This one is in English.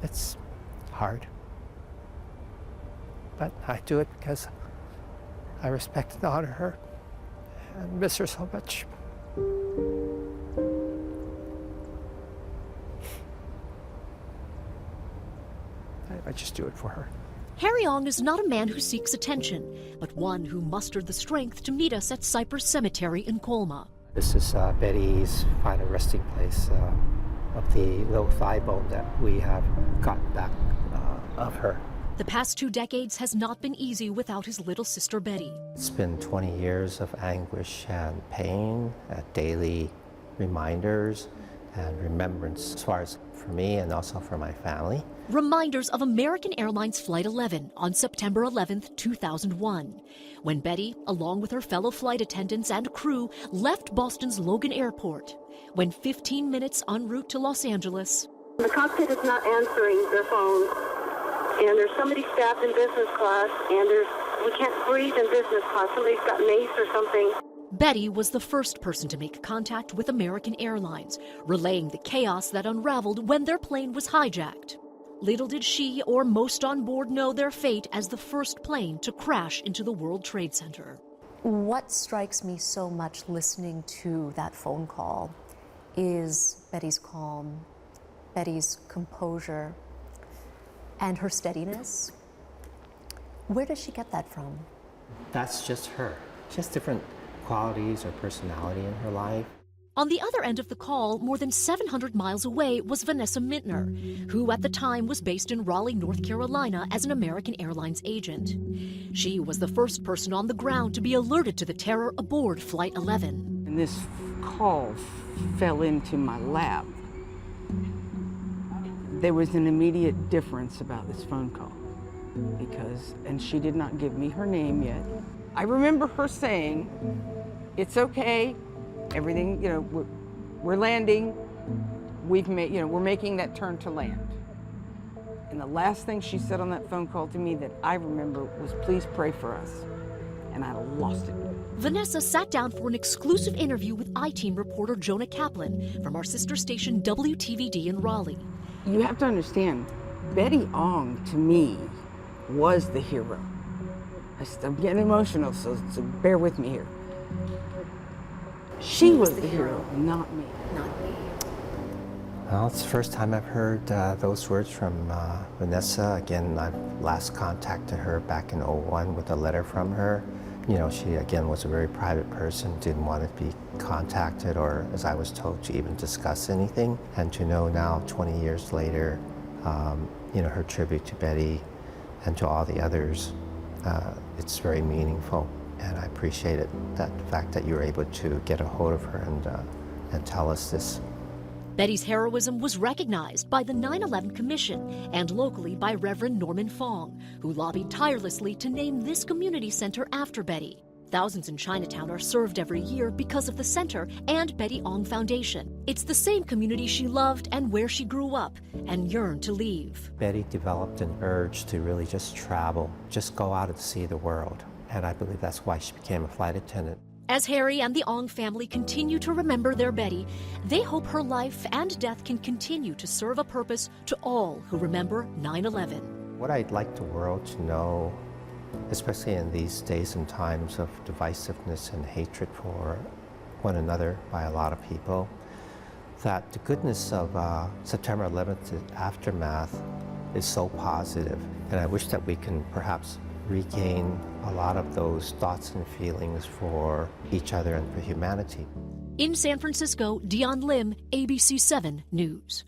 It's hard. But I do it because I respect and honor her and miss her so much. I just do it for her. Harry Ong is not a man who seeks attention, but one who mustered the strength to meet us at Cypress Cemetery in Colma. This is Betty's final resting place of the little thigh bone that we have gotten back of her. The past 2 decades has not been easy without his little sister Betty. It's been 20 years of anguish and pain, daily reminders and remembrance as far as for me and also for my family. Reminders of American Airlines Flight 11 on September 11, 2001, when Betty, along with her fellow flight attendants and crew, left Boston's Logan Airport. When 15 minutes en route to Los Angeles, the cockpit is not answering their phones, and there's somebody stabbed in business class, and we can't breathe in business class. Somebody's got mace or something. Betty was the first person to make contact with American Airlines, relaying the chaos that unraveled when their plane was hijacked. Little did she or most on board know their fate as the first plane to crash into the World Trade Center. What strikes me so much listening to that phone call is Betty's calm, Betty's composure, and her steadiness. Where does she get that from? That's just her. She has different qualities or personality in her life. On the other end of the call, more than 700 miles away, was Vanessa Mintner, who at the time was based in Raleigh, North Carolina as an American Airlines agent. She was the first person on the ground to be alerted to the terror aboard Flight 11. And this call fell into my lap. There was an immediate difference about this phone call and she did not give me her name yet. I remember her saying, "It's okay. Everything, we're landing. We're making that turn to land." And the last thing she said on that phone call to me that I remember was, "Please pray for us." And I lost it. Vanessa sat down for an exclusive interview with I-Team reporter Jonah Kaplan from our sister station WTVD in Raleigh. You have to understand, Betty Ong, to me, was the hero. I'm getting emotional, so bear with me here. She was the hero, not me. Not me. Well, it's the first time I've heard those words from Vanessa. Again, I last contacted her back in '01 with a letter from her. She, again, was a very private person, didn't want to be contacted or, as I was told, to even discuss anything. And to know now, 20 years later, her tribute to Betty and to all the others, it's very meaningful. And I appreciate it, the fact that you were able to get a hold of her and tell us this. Betty's heroism was recognized by the 9/11 Commission and locally by Reverend Norman Fong, who lobbied tirelessly to name this community center after Betty. Thousands in Chinatown are served every year because of the center and Betty Ong Foundation. It's the same community she loved and where she grew up and yearned to leave. Betty developed an urge to really just travel, just go out and see the world. And I believe that's why she became a flight attendant. As Harry and the Ong family continue to remember their Betty, they hope her life and death can continue to serve a purpose to all who remember 9/11. What I'd like the world to know, especially in these days and times of divisiveness and hatred for one another by a lot of people, that the goodness of September 11th aftermath is so positive. And I wish that we can perhaps regain a lot of those thoughts and feelings for each other and for humanity. In San Francisco, Dion Lim, ABC 7 News.